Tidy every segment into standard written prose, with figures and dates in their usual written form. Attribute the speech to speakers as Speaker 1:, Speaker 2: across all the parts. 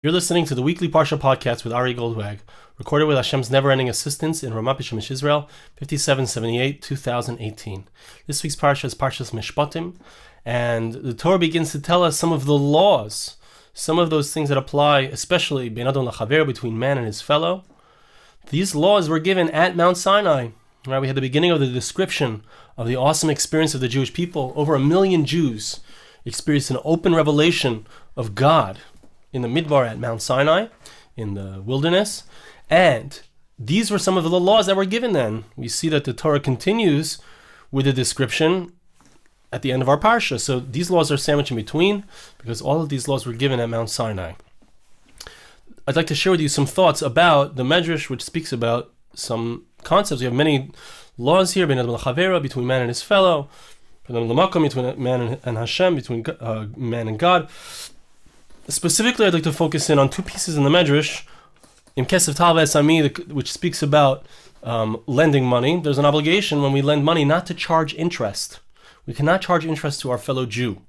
Speaker 1: You're listening to the weekly Parsha podcast with Ari Goldwag, recorded with Hashem's never-ending assistance in Ramat B'Shemesh Israel, 5778, 2018. This week's Parsha is Parshas Mishpatim, and the Torah begins to tell us some of the laws, some of those things that apply, especially Ben Adon Lachaver, between man and his fellow. These laws were given at Mount Sinai. Right, we had the beginning of the description of the awesome experience of the Jewish people. Over 1 million Jews experienced an open revelation of God in the Midbar at Mount Sinai, in the wilderness. And these were some of the laws that were given then. We see that the Torah continues with the description at the end of our Parsha. So these laws are sandwiched in between because all of these laws were given at Mount Sinai. I'd like to share with you some thoughts about the Medrash, which speaks about some concepts. We have many laws here, between man and his fellow, between man and Hashem, between man and God. Specifically, I'd like to focus in on two pieces in the Medrash, in Kesef Tal V'Esami, which speaks about lending money. There's an obligation when we lend money not to charge interest. We cannot charge interest to our fellow Jew.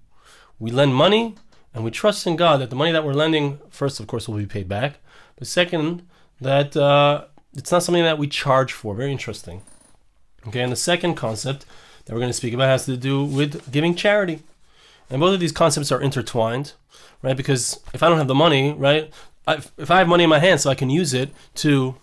Speaker 1: We lend money, and we trust in God that the money that we're lending, first, of course, will be paid back, but second, that it's not something that we charge for. Very interesting. Okay, and the second concept that we're going to speak about has to do with giving charity. And both of these concepts are intertwined, right? Because if I don't have the money, right, if I have money in my hand so I can use it to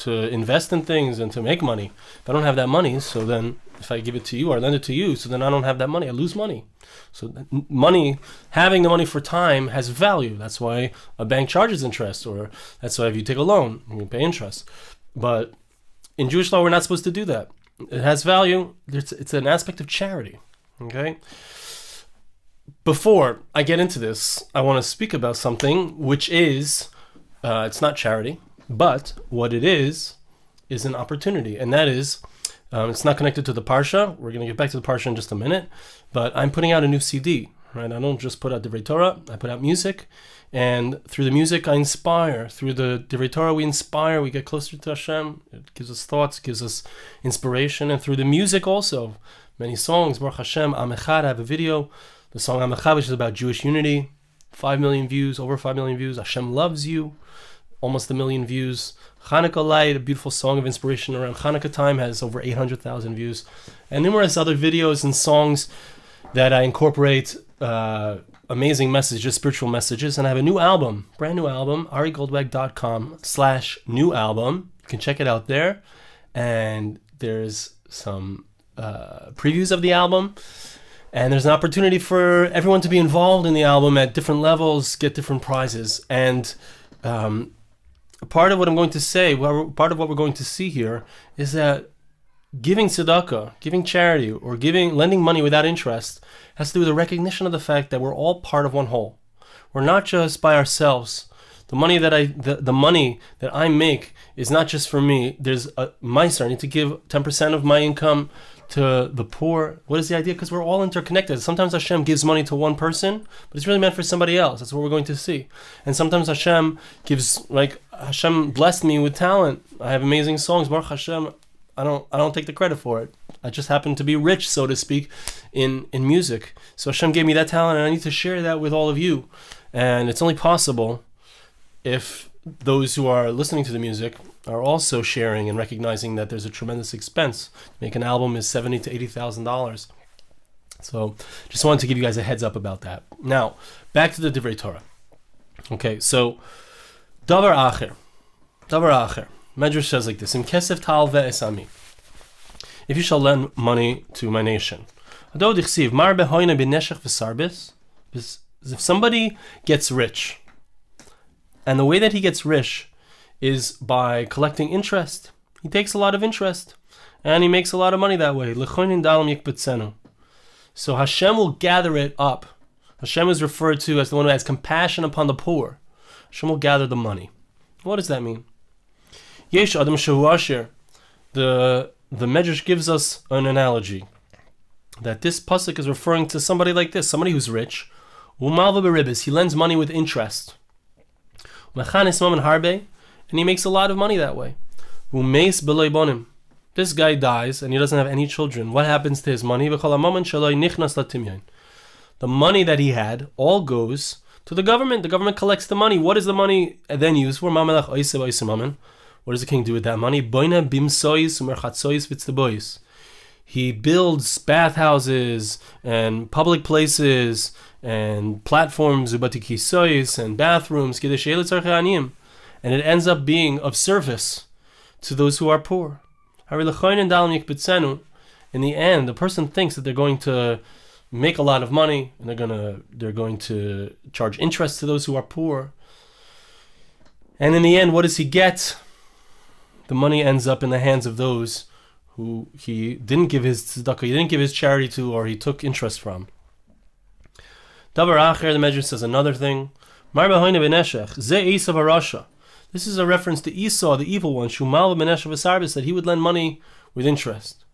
Speaker 1: invest in things and to make money, if I don't have that money, so then if I give it to you or lend it to you, so then I don't have that money, I lose money. So money, having the money for time has value. That's why a bank charges interest, or that's why if you take a loan, you pay interest. But in Jewish law, we're not supposed to do that. It has value. It's an aspect of charity, okay? Before I get into this, I want to speak about something which is, it's not charity, but what it is an opportunity. And that is, it's not connected to the Parsha. We're going to get back to the Parsha in just a minute. But I'm putting out a new CD, right? I don't just put out Divrei Torah. I put out music. And through the music, I inspire. Through the Divrei Torah, we inspire. We get closer to Hashem. It gives us thoughts, gives us inspiration. And through the music also, many songs. Baruch Hashem, Am Echad, I have a video. The song Am Echad, which is about Jewish unity. 5 million views, over 5 million views. Hashem loves you. Almost 1 million views. Chanukah Light, a beautiful song of inspiration around Chanukah time, has over 800,000 views. And numerous other videos and songs that I incorporate amazing messages, spiritual messages. And I have a new album, brand new album, arigoldwag.com/new album. You can check it out there. And there's some previews of the album. And there's an opportunity for everyone to be involved in the album at different levels, get different prizes. And part of what I'm going to say, part of what we're going to see here is that giving tzedakah, giving charity, or lending money without interest has to do with a recognition of the fact that we're all part of one whole. We're not just by ourselves. The money that I make is not just for me. There's a meiser. I need to give 10% of my income to the poor. What is the idea? Because we're all interconnected. Sometimes Hashem gives money to one person, but it's really meant for somebody else. That's what we're going to see. And sometimes Hashem gives, like Hashem blessed me with talent. I have amazing songs. Baruch Hashem. I don't take the credit for it. I just happen to be rich, so to speak, in music. So Hashem gave me that talent, and I need to share that with all of you. And it's only possible if those who are listening to the music are also sharing and recognizing that there's a tremendous expense. To make an album is $70,000 to $80,000. So just wanted to give you guys a heads up about that. Now, back to the Divrei Torah. Okay, so Davar Acher. Medrash says like this: Im Kesef Tal V'Esami. If you shall lend money to my nation. If somebody gets rich, and the way that he gets rich is by collecting interest. He takes a lot of interest, and he makes a lot of money that way. So Hashem will gather it up. Hashem is referred to as the one who has compassion upon the poor. Hashem will gather the money. What does that mean? Yesh Adam Shehu Asher. The Medrash gives us an analogy that this pasuk is referring to somebody like this, somebody who's rich. He lends money with interest. And he makes a lot of money that way. This guy dies and he doesn't have any children. What happens to his money? The money that he had all goes to the government. The government collects the money. What is the money then used for? What does the king do with that money? He builds bathhouses and public places and platforms and bathrooms, and it ends up being of service to those who are poor. In the end, the person thinks that they're going to make a lot of money and they're going to charge interest to those who are poor. And in the end, what does he get? The money ends up in the hands of those who he didn't give his tzedakah, he didn't give his charity to, or he took interest from. Davar Acher, the Medrash says another thing. This is a reference to Esau, the evil one, that he would lend money with interest.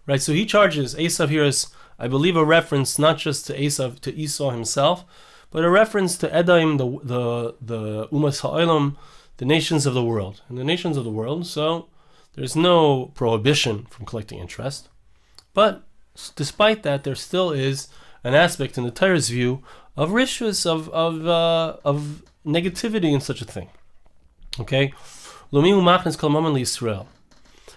Speaker 1: Right, so he charges, Esav here is, I believe, a reference not just to Esav, to Esau himself, but a reference to Edom, the Umas Ha'olam, the nations of the world. And the nations of the world, so there's no prohibition from collecting interest. But despite that, there still is an aspect in the Torah's view of rishus, of negativity in such a thing. Okay? Lomi umachnes kol mammon liYisrael.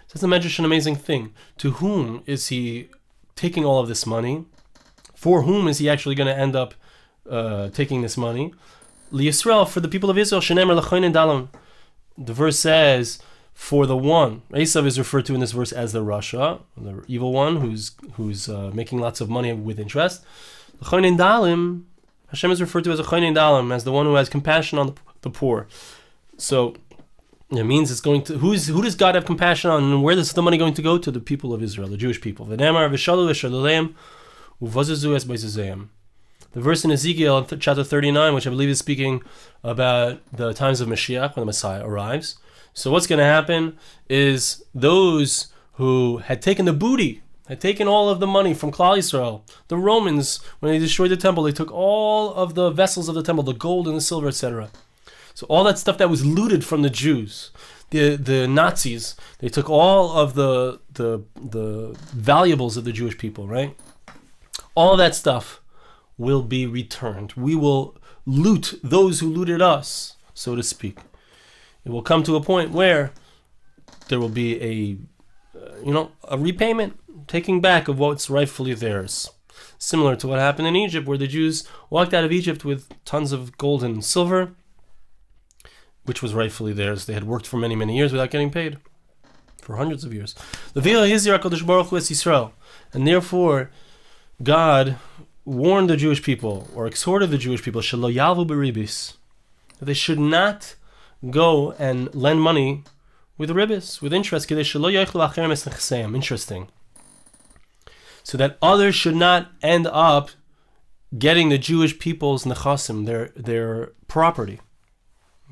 Speaker 1: That's the Medrash, an amazing thing. To whom is he taking all of this money? For whom is he actually going to end up taking this money? LiYisrael, for the people of Israel. Shenemer l'choinen dalam. The verse says, for the one. Esav is referred to in this verse as the Rasha, the evil one who's making lots of money with interest. L'choinen dalim. Hashem is referred to as a choinen dalim, as the one who has compassion on the poor. So it means it's going to, who does God have compassion on, and where is the money going to go to? The people of Israel, the Jewish people. The verse in Ezekiel chapter 39, which I believe is speaking about the times of Mashiach, when the Messiah arrives. So what's going to happen is those who had taken the booty, had taken all of the money from Klal Yisrael, the Romans, when they destroyed the temple, they took all of the vessels of the temple, the gold and the silver, etc. So all that stuff that was looted from the Jews, the Nazis, they took all of the valuables of the Jewish people, right? All that stuff will be returned. We will loot those who looted us, so to speak. It will come to a point where there will be a repayment, taking back of what's rightfully theirs. Similar to what happened in Egypt, where the Jews walked out of Egypt with tons of gold and silver, which was rightfully theirs. They had worked for many, many years without getting paid, for hundreds of years. And therefore, God warned the Jewish people, or exhorted the Jewish people, that they should not go and lend money with ribis, with interest. Interesting. So that others should not end up getting the Jewish people's nechasim, their property.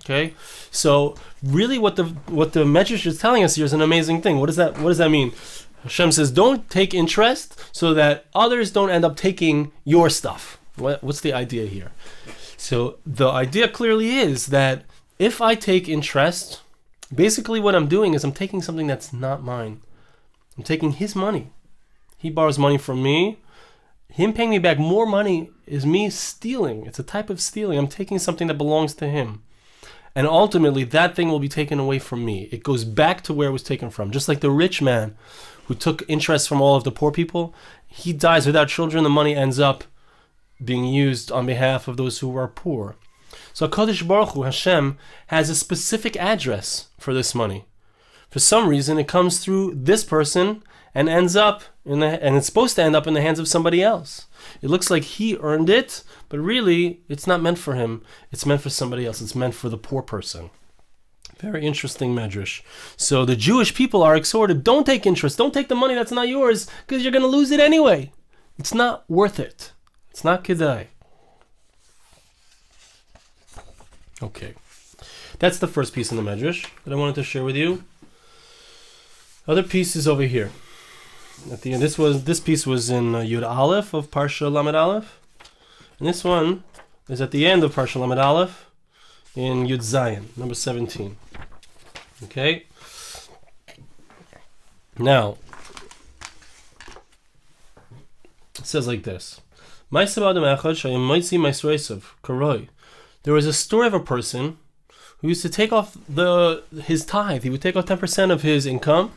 Speaker 1: Okay, so really, what the Medrash is telling us here is an amazing thing. What does that mean? Hashem says, don't take interest so that others don't end up taking your stuff. What's the idea here? So the idea clearly is that if I take interest, basically what I'm doing is I'm taking something that's not mine. I'm taking his money. He borrows money from me. Him paying me back more money is me stealing. It's a type of stealing. I'm taking something that belongs to him. And ultimately, that thing will be taken away from me. It goes back to where it was taken from. Just like the rich man who took interest from all of the poor people, he dies without children. The money ends up being used on behalf of those who are poor. So HaKadosh Baruch Hu, Hashem, has a specific address for this money. For some reason, it comes through this person and ends up and it's supposed to end up in the hands of somebody else. It looks like he earned it, but really, it's not meant for him. It's meant for somebody else. It's meant for the poor person. Very interesting medrash. So the Jewish people are exhorted, don't take interest. Don't take the money that's not yours, because you're going to lose it anyway. It's not worth it. It's not kedai. Okay. That's the first piece in the medrash that I wanted to share with you. Other piece is over here. At the end, this piece was in Yud Aleph of Parsha Lamed Aleph, and this one is at the end of Parsha Lamed Aleph in Yud Zayin, number 17. Okay. Now it says like this: There was a story of a person who used to take off his tithe. He would take off 10% of his income,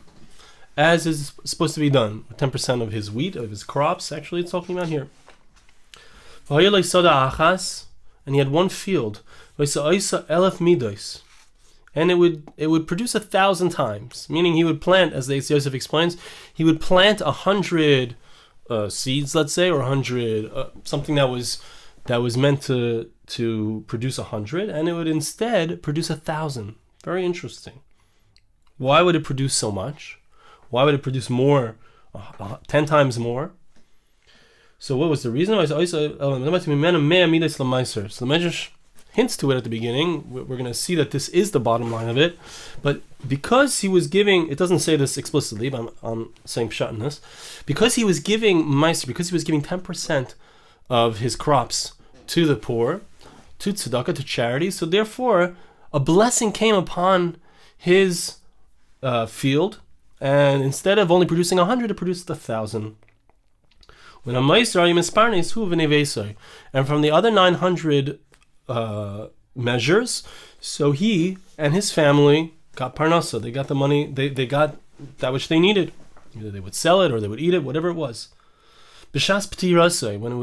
Speaker 1: as is supposed to be done. 10% of his wheat, of his crops, actually it's talking about here. And he had one field. And it would produce 1,000 times. Meaning he would plant, as the Yosef explains, he would plant 100 seeds, let's say, or 100 something that was meant to produce 100, and it would instead produce 1,000. Very interesting. Why would it produce so much? Why would it produce more, 10 times more? So what was the reason? So the Medrash hints to it at the beginning. We're going to see that this is the bottom line of it. But because he was giving, it doesn't say this explicitly, but I'm saying pshat in this. Because he was giving meiser, because he was giving 10% of his crops to the poor, to tzedakah, to charity, so therefore a blessing came upon his field, and instead of only producing 100, it produced 1,000. When a meiser misparnes hu v'nevesai, and from the other 900 measures, so he and his family got parnasa. They got the money. They got that which they needed. Either they would sell it or they would eat it, whatever it was. B'shas p'tirasai, when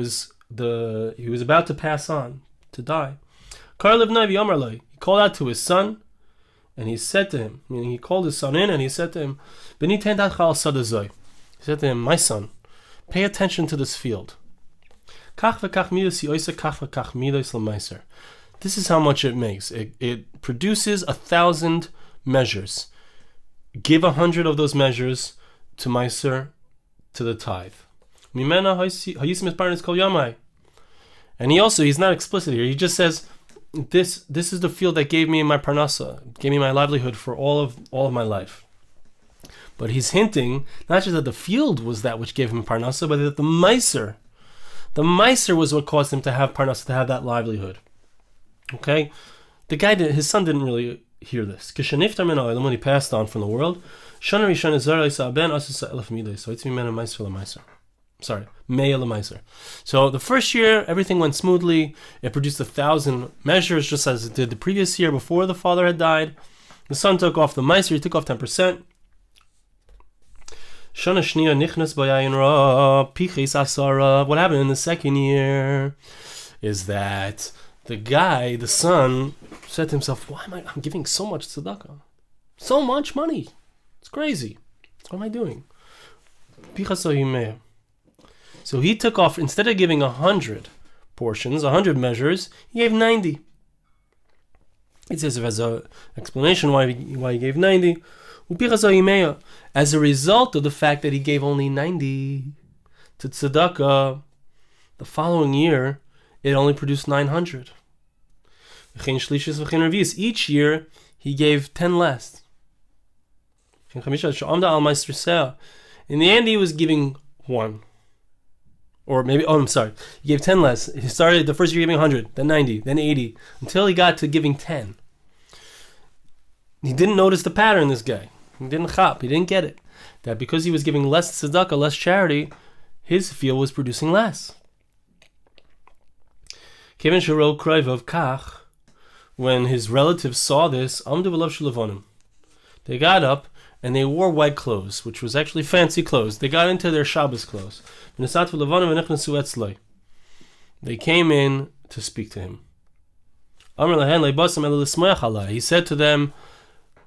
Speaker 1: he was about to pass on, to die. He called out to his son, and he said to him, meaning he called his son in, and he said to him, he said to him, my son, pay attention to this field. This is how much it makes. It produces 1,000 measures. Give 100 of those measures to meiser, to the tithe. And he's not explicit here. He just says, this is the field that gave me my parnasa, gave me my livelihood for all of my life. But he's hinting not just that the field was that which gave him parnasa, but that the meiser was what caused him to have parnasa, to have that livelihood. Okay, his son didn't really hear this. When he passed on from the world, so the first year, everything went smoothly. It produced 1,000 measures, just as it did the previous year before the father had died. The son took off the meiser, he took off 10%. What happened in the second year is that the son, said to himself, why am I'm giving so much tzedakah? So much money. It's crazy. What am I doing? So he took off, instead of giving 100 portions, 100 measures, he gave 90. It says, as an explanation why he gave 90, as a result of the fact that he gave only 90 to tzedakah, the following year, it only produced 900. Each year, he gave 10 less. In the end, he was giving 1. Or maybe, he gave 10 less. He started the first year giving 100, then 90, then 80, until he got to giving 10. He didn't notice the pattern, this guy. He didn't get it. That because he was giving less tzedakah, less charity, his field was producing less. When his relatives saw this, they got up and they wore white clothes, which was actually fancy clothes. They got into their Shabbos clothes. They came in to speak to him. He said to them,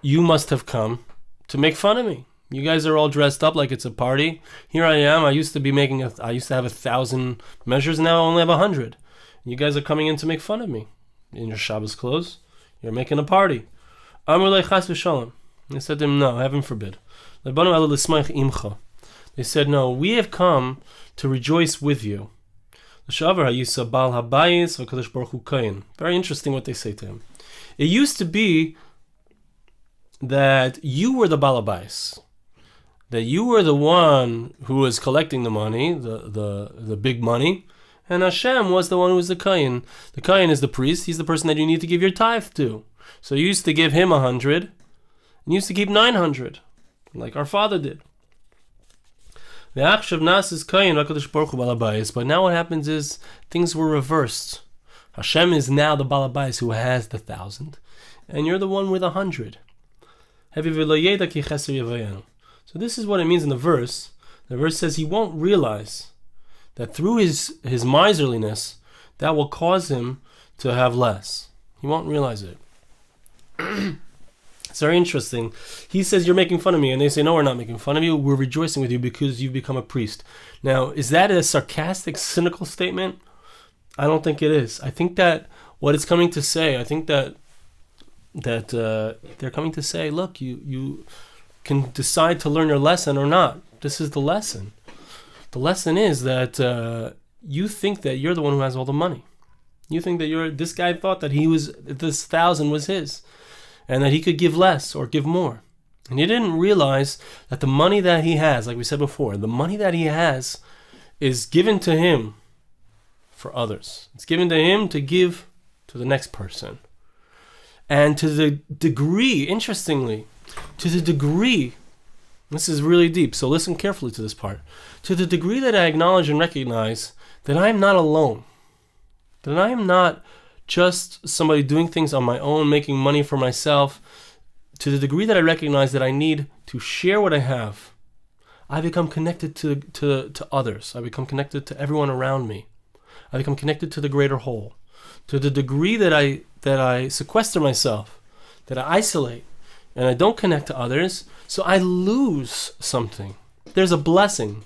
Speaker 1: you must have come to make fun of me. You guys are all dressed up like it's a party. Here I am. I used to have 1,000 measures. Now I only have 100. You guys are coming in to make fun of me in your Shabbos clothes. You're making a party. They said to him, no, heaven forbid. They said, no, we have come to rejoice with you. Very interesting what they say to him. It used to be that you were the balabais, that you were the one who was collecting the money, the big money, and Hashem was the one who was the kohen. The kohen is the priest. He's the person that you need to give your tithe to. So you used to give him 100, and you used to keep 900, like our father did. But now what happens is things were reversed. Hashem is now the balabais who has the 1,000, and you're the one with 100. So this is what it means in the verse. The verse says he won't realize that through his miserliness, that will cause him to have less. He won't realize it. It's very interesting. He says, you're making fun of me. And they say, no, we're not making fun of you. We're rejoicing with you because you've become a priest. Now, is that a sarcastic, cynical statement? I don't think it is. I think that what it's coming to say, I think that they're coming to say, look, you can decide to learn your lesson or not. This is the lesson. The lesson is that you think that you're the one who has all the money. You think that this guy thought that this 1,000 was his, and that he could give less or give more. And he didn't realize that the money that he has, like we said before, the money that he has is given to him for others. It's given to him to give to the next person. And to the degree, interestingly, this is really deep, so listen carefully to this part. To the degree that I acknowledge and recognize that I am not alone, that I am not just somebody doing things on my own, making money for myself, to the degree that I recognize that I need to share what I have, I become connected to others. I become connected to everyone around me. I become connected to the greater whole. To the degree that I sequester myself, that I isolate, and I don't connect to others, so I lose something. There's a blessing.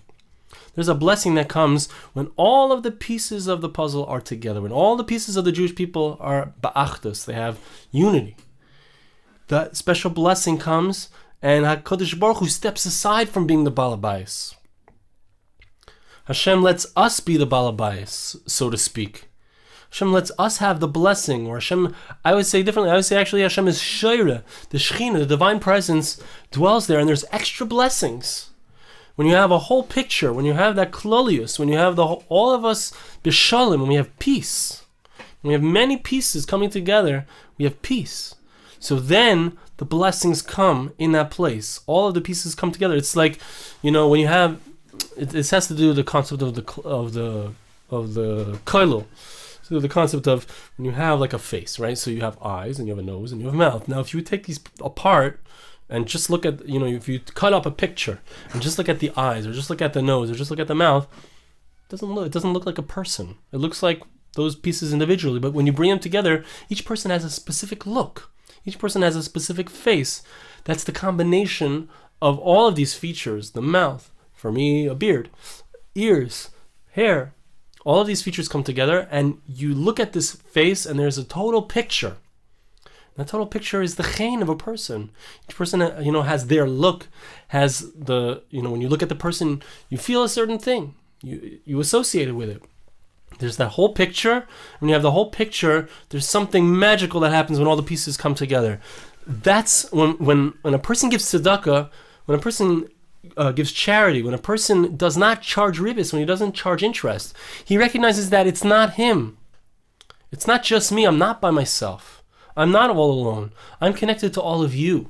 Speaker 1: There's a blessing that comes when all of the pieces of the puzzle are together, when all the pieces of the Jewish people are ba'achdus, they have unity. That special blessing comes, and HaKadosh Baruch Hu steps aside from being the balabais. Hashem lets us be the balabais, so to speak. Hashem lets us have the blessing, or Hashem, I would say differently, I would say actually Hashem is Sheira, the Shekhinah, the divine presence dwells there, and there's extra blessings. When you have a whole picture, when you have that klolius, when you have all of us b'shalom, when we have peace, when we have many pieces coming together, we have peace. So then the blessings come in that place. All of the pieces come together. It's like, when you have, this has to do with the concept of the koilo. So the concept of when you have like a face, right? So you have eyes and you have a nose and you have a mouth. Now, if you take these apart and just look at, if you cut up a picture and just look at the eyes or just look at the nose or just look at the mouth, it doesn't look like a person. It looks like those pieces individually. But when you bring them together, each person has a specific look. Each person has a specific face. That's the combination of all of these features. The mouth, for me, a beard, ears, hair. All of these features come together, and you look at this face, and there's a total picture. That total picture is the chen of a person. Each person, has their look, has the, when you look at the person, you feel a certain thing. You associate it with it. There's that whole picture. When you have the whole picture, there's something magical that happens when all the pieces come together. That's when a person gives tzedakah, when a person gives charity, when a person does not charge ribis, when he doesn't charge interest, he recognizes that it's not him. It's not just me. I'm not by myself. I'm not all alone. I'm connected to all of you.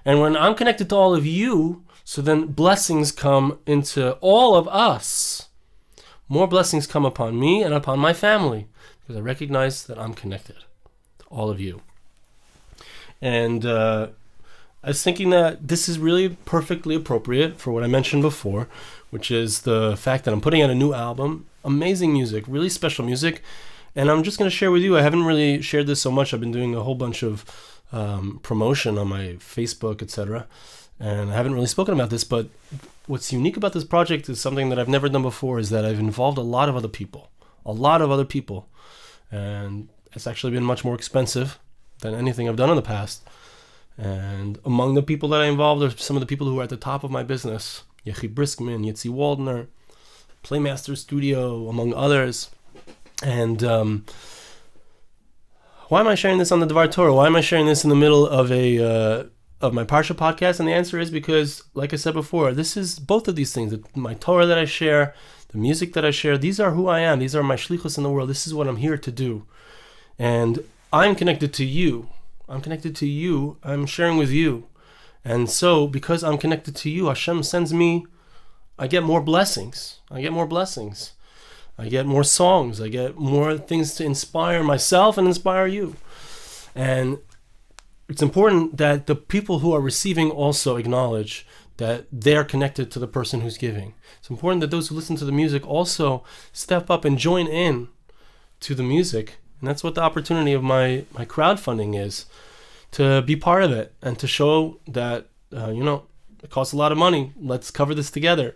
Speaker 1: And when I'm connected to all of you, so then blessings come into all of us. More blessings come upon me and upon my family because I recognize that I'm connected to all of you. And I was thinking that this is really perfectly appropriate for what I mentioned before, which is the fact that I'm putting out a new album, amazing music, really special music, and I'm just going to share with you. I haven't really shared this so much. I've been doing a whole bunch of promotion on my Facebook, etc., and I haven't really spoken about this, but what's unique about this project is something that I've never done before, is that I've involved a lot of other people, and it's actually been much more expensive than anything I've done in the past. And among the people that I involved are some of the people who are at the top of my business: Yechi Briskman, Yitzi Waldner, Playmaster Studio, among others. And why am I sharing this on the Dvar Torah? Why am I sharing this in the middle of of my Parsha podcast? And the answer is because, like I said before, this is both of these things. My Torah that I share, the music that I share, these are who I am. These are my shlichus in the world. This is what I'm here to do. And I'm connected to you. I'm sharing with you. And so, because I'm connected to you, Hashem sends me I get more blessings. I get more songs. I get more things to inspire myself and inspire you. And it's important that the people who are receiving also acknowledge that they're connected to the person who's giving. It's important that those who listen to the music also step up and join in to the music. And that's what the opportunity of my crowdfunding is, to be part of it and to show that, it costs a lot of money. Let's cover this together.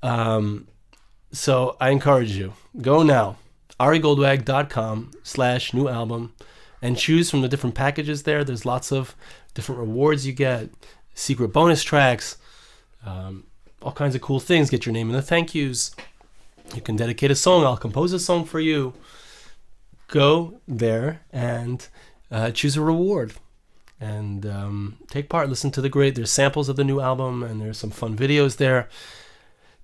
Speaker 1: So I encourage you, go now, arigoldwag.com/new album, and choose from the different packages there. There's lots of different rewards you get, secret bonus tracks, all kinds of cool things. Get your name in the thank yous. You can dedicate a song. I'll compose a song for you. Go there and choose a reward and take part. Listen to there's samples of the new album, and there's some fun videos there.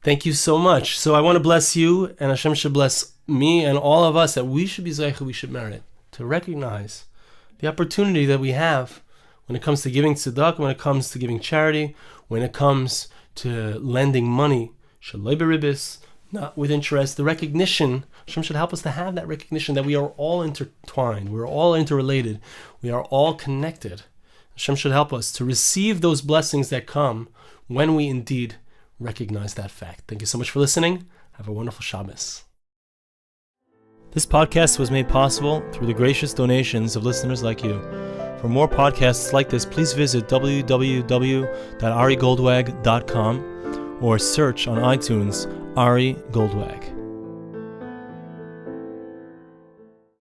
Speaker 1: Thank you so much. So I want to bless you, and Hashem should bless me and all of us, that we should be zeicha, we should merit it, to recognize the opportunity that we have when it comes to giving tzedakah, when it comes to giving charity, when it comes to lending money, shaloi beribis, not with interest. The recognition, Hashem should help us to have that recognition that we are all intertwined, we're all interrelated, we are all connected. Hashem should help us to receive those blessings that come when we indeed recognize that fact. Thank you so much for listening. Have a wonderful Shabbos. This podcast was made possible through the gracious donations of listeners like you. For more podcasts like this, please visit www.arigoldwag.com or search on iTunes Ari Goldwag.